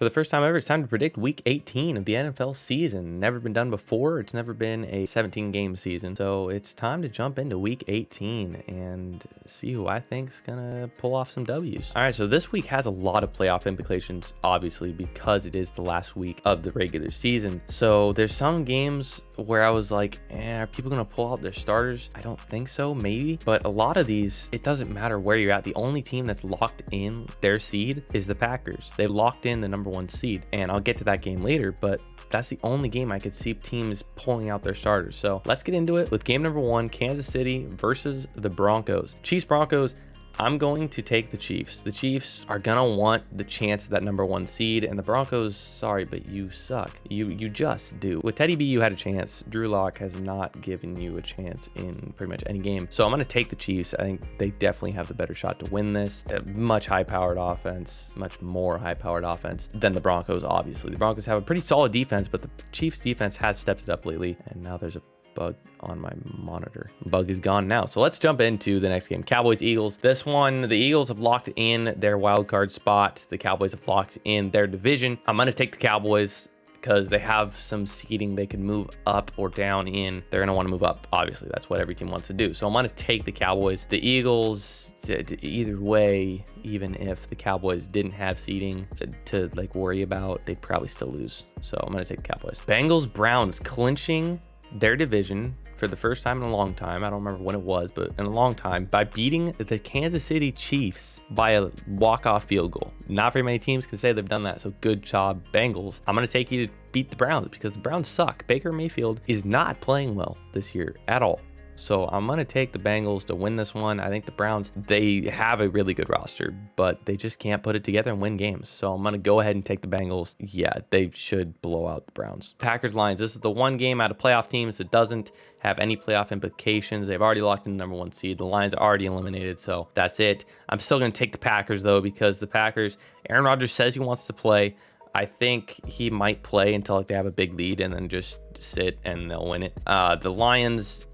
For the first time ever, it's time to predict week 18 of the NFL season. Never been done before. It's never been a 17-game season. So it's time to jump into week 18 and see who I think is going to pull off some W's. All right, so this week has a lot of playoff implications, obviously, because it is the last week of the regular season. So there's some games where I was like, are people going to pull out their starters? I don't think so, maybe. But a lot of these, it doesn't matter where you're at. The only team that's locked in their seed is the Packers. They've locked in the number one seed, and I'll get to that game later, but that's the only game I could see teams pulling out their starters. So let's get into it with game number one, Kansas City versus the Broncos. Chiefs Broncos. I'm going to take the Chiefs. The Chiefs are going to want the chance of that number one seed, and the Broncos, sorry, but you suck. You just do. With Teddy B, you had a chance. Drew Lock has not given you a chance in pretty much any game. So I'm going to take the Chiefs. I think they definitely have the better shot to win this. A much high-powered offense, much more high-powered offense than the Broncos, obviously. The Broncos have a pretty solid defense, but the Chiefs defense has stepped it up lately, and now there's a bug on my monitor. Bug is gone now. So let's jump into the next game. Cowboys Eagles. This one, the Eagles have locked in their wild card spot. The Cowboys have locked in their division. I'm going to take the Cowboys because they have some seeding they can move up or down in. They're going to want to move up. Obviously, that's what every team wants to do. So I'm going to take the Cowboys. The Eagles, either way, even if the Cowboys didn't have seeding to like worry about, they'd probably still lose. So I'm going to take the Cowboys. Bengals Browns clinching their division for the first time in a long time. I don't remember when it was, but in a long time, by beating the Kansas City Chiefs by a walk-off field goal. Not very many teams can say they've done that, so good job, Bengals. I'm going to take you to beat the Browns because the Browns suck. Baker Mayfield is not playing well this year at all. So I'm going to take the Bengals to win this one. I think the Browns, they have a really good roster, but they just can't put it together and win games. So I'm going to go ahead and take the Bengals. Yeah, they should blow out the Browns. Packers Lions. This is the one game out of playoff teams that doesn't have any playoff implications. They've already locked in the number one seed. The Lions are already eliminated, so that's it. I'm still going to take the Packers, though, because the Packers, Aaron Rodgers says he wants to play. I think he might play until like they have a big lead and then just sit and they'll win it. The Lions,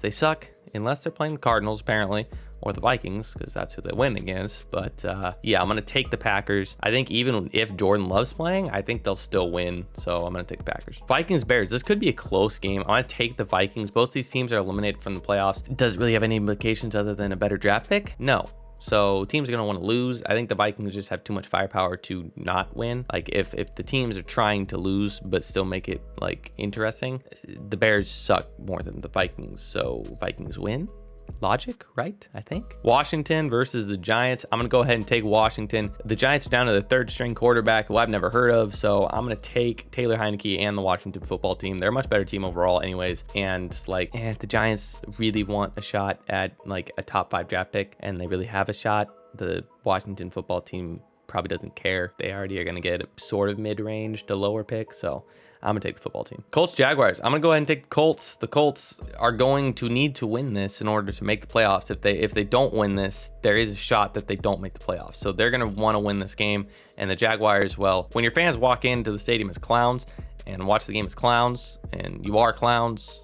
they suck unless they're playing the Cardinals, apparently, or the Vikings, because that's who they win against. But yeah, I'm going to take the Packers. I think even if Jordan Love's playing, I think they'll still win. So I'm going to take the Packers. Vikings Bears. This could be a close game. I'm going to take the Vikings. Both these teams are eliminated from the playoffs. Does it really have any implications other than a better draft pick? No. So teams are going to want to lose. I think the Vikings just have too much firepower to not win. Like if the teams are trying to lose but still make it like interesting, the Bears suck more than the Vikings. So Vikings win. Logic, right? I think. Washington versus the Giants. I'm going to go ahead and take Washington. The Giants are down to the third string quarterback who I've never heard of. So I'm going to take Taylor Heineke and the Washington football team. They're a much better team overall anyways. And like, the Giants really want a shot at like a top 5 draft pick, and they really have a shot. The Washington football team probably doesn't care. They already are going to get a sort of mid-range to lower pick. So I'm going to take the football team. Colts Jaguars. I'm going to go ahead and take the Colts. The Colts are going to need to win this in order to make the playoffs. If they don't win this, there is a shot that they don't make the playoffs. So they're going to want to win this game. And the Jaguars, well, when your fans walk into the stadium as clowns and watch the game as clowns, and you are clowns,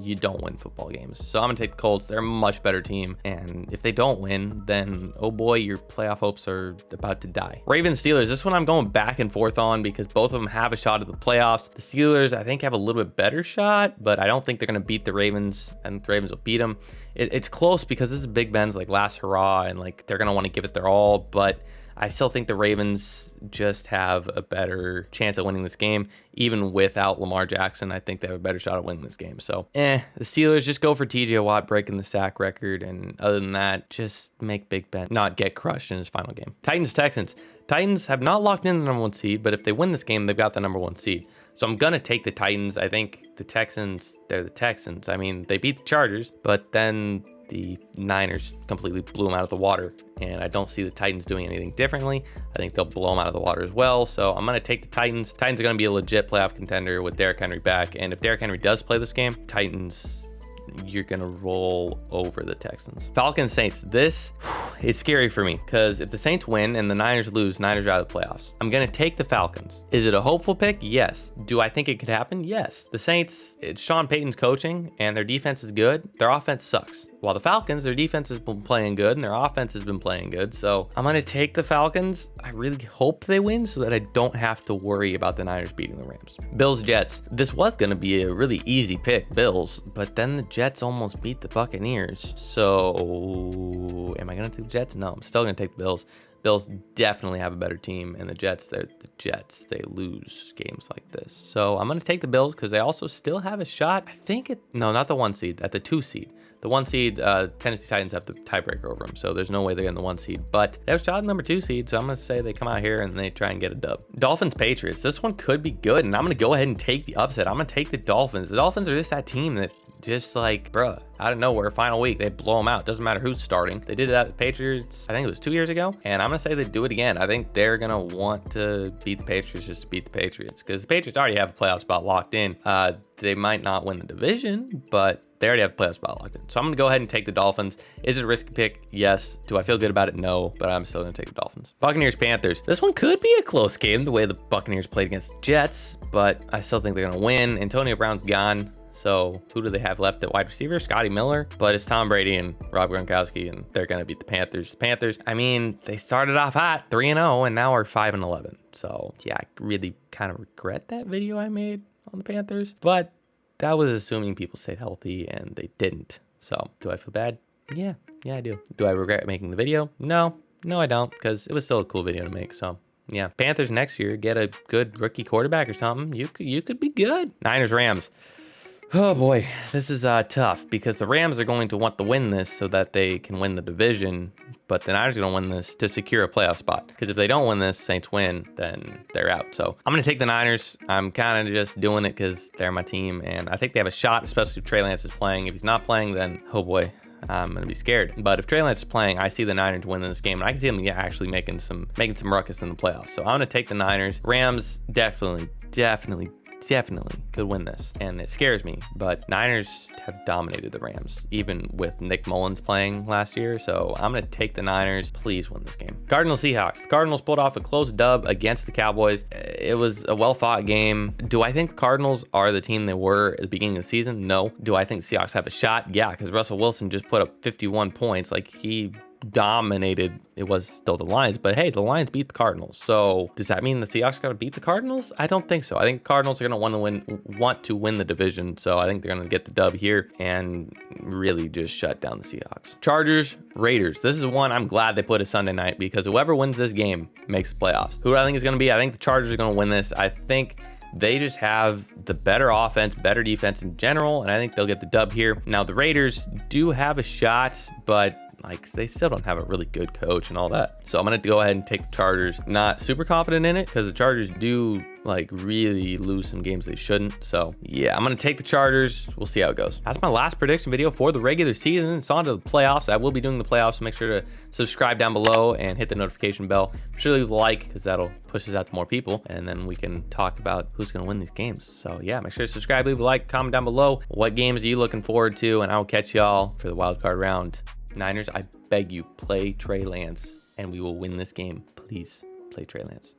you don't win football games. So I'm going to take the Colts. They're a much better team. And if they don't win, then, oh boy, your playoff hopes are about to die. Ravens Steelers. This one I'm going back and forth on because both of them have a shot at the playoffs. The Steelers, I think, have a little bit better shot, but I don't think they're going to beat the Ravens, and the Ravens will beat them. It's close because this is Big Ben's like last hurrah, and like they're going to want to give it their all, but I still think the Ravens just have a better chance at winning this game. Even without Lamar Jackson, I think they have a better shot at winning this game. So, the Steelers just go for TJ Watt breaking the sack record. And other than that, just make Big Ben not get crushed in his final game. Titans have not locked in the number one seed, but if they win this game, they've got the number one seed. So I'm going to take the Titans. I think the Texans, they're the Texans. I mean, they beat the Chargers, but then the Niners completely blew them out of the water, and I don't see the Titans doing anything differently. I think they'll blow them out of the water as well. So I'm going to take the Titans. Titans are going to be a legit playoff contender with Derrick Henry back, and if Derrick Henry does play this game, Titans, you're going to roll over the Texans. Falcons Saints. This is scary for me because if the Saints win and the Niners lose, Niners are out of the playoffs. I'm going to take the Falcons. Is it a hopeful pick? Yes. Do I think it could happen? Yes. The Saints, it's Sean Payton's coaching and their defense is good. Their offense sucks. While the Falcons, their defense has been playing good and their offense has been playing good. So I'm going to take the Falcons. I really hope they win so that I don't have to worry about the Niners beating the Rams. Bills, Jets. This was going to be a really easy pick, Bills, but then the Jets almost beat the Buccaneers. So am I going to take the Jets? No, I'm still going to take the Bills. Bills definitely have a better team, and the Jets, they're the Jets. They lose games like this. So I'm going to take the Bills because they also still have a shot. I think no, not the 1 seed, at the 2 seed. The 1 seed, Tennessee Titans have the tiebreaker over them, so there's no way they're in the 1 seed. But they have a shot at number 2 seed, so I'm going to say they come out here and they try and get a dub. Dolphins, Patriots. This one could be good, and I'm going to go ahead and take the upset. I'm going to take the Dolphins. The Dolphins are just that team that just like, bruh, out of nowhere, final week, they blow them out. Doesn't matter who's starting. They did that with the Patriots, I think it was 2 years ago, and I'm going to say they do it again. I think they're going to want to beat the Patriots just to beat the Patriots because the Patriots already have a playoff spot locked in. They might not win the division, but they already have a playoff spot locked in. So I'm going to go ahead and take the Dolphins. Is it a risky pick? Yes. Do I feel good about it? No, but I'm still going to take the Dolphins. Buccaneers, Panthers. This one could be a close game the way the Buccaneers played against Jets, but I still think they're going to win. Antonio Brown's gone. So who do they have left at wide receiver? Scotty Miller, but it's Tom Brady and Rob Gronkowski, and they're going to beat the Panthers. Panthers, I mean, they started off hot 3-0 and now are 5-11. So yeah, I really kind of regret that video I made on the Panthers, but that was assuming people stayed healthy and they didn't. So do I feel bad? Yeah, I do. Do I regret making the video? No, I don't, because it was still a cool video to make. So yeah, Panthers next year, get a good rookie quarterback or something. You could be good. Niners, Rams. Oh boy, this is tough because the Rams are going to want to win this so that they can win the division, but the Niners are going to win this to secure a playoff spot. Because if they don't win this, Saints win, then they're out. So I'm going to take the Niners. I'm kind of just doing it because they're my team, and I think they have a shot, especially if Trey Lance is playing. If he's not playing, then oh boy, I'm going to be scared. But if Trey Lance is playing, I see the Niners winning this game, and I can see them actually making some ruckus in the playoffs. So I'm going to take the Niners. Rams definitely could win this, and it scares me, but Niners have dominated the Rams even with Nick Mullins playing last year. So I'm gonna take the Niners. Please win this game. Cardinals, Seahawks. The Cardinals pulled off a close dub against the Cowboys. It was a well-fought game. Do I think the Cardinals are the team they were at the beginning of the season? No. Do I think Seahawks have a shot? Yeah, because Russell Wilson just put up 51 points. Like, he dominated. It was still the Lions, but hey, the Lions beat the Cardinals. So does that mean the Seahawks got to beat the Cardinals? I don't think so. I think the Cardinals are going to want to win the division. So I think they're going to get the dub here and really just shut down the Seahawks. Chargers, Raiders. This is one I'm glad they put a Sunday night because whoever wins this game makes the playoffs. Who do I think is going to be? I think the Chargers are going to win this. I think they just have the better offense, better defense in general, and I think they'll get the dub here. Now, the Raiders do have a shot, but like, they still don't have a really good coach and all that. So I'm going to go ahead and take the Chargers. Not super confident in it because the Chargers do like really lose some games they shouldn't. So yeah, I'm going to take the Chargers. We'll see how it goes. That's my last prediction video for the regular season. It's on to the playoffs. I will be doing the playoffs, so make sure to subscribe down below and hit the notification bell. Be sure to leave a like because that'll push us out to more people, and then we can talk about who's going to win these games. So yeah, make sure to subscribe, leave a like, comment down below. What games are you looking forward to? And I will catch y'all for the wild card round. Niners, I beg you, play Trey Lance, and we will win this game. Please play Trey Lance.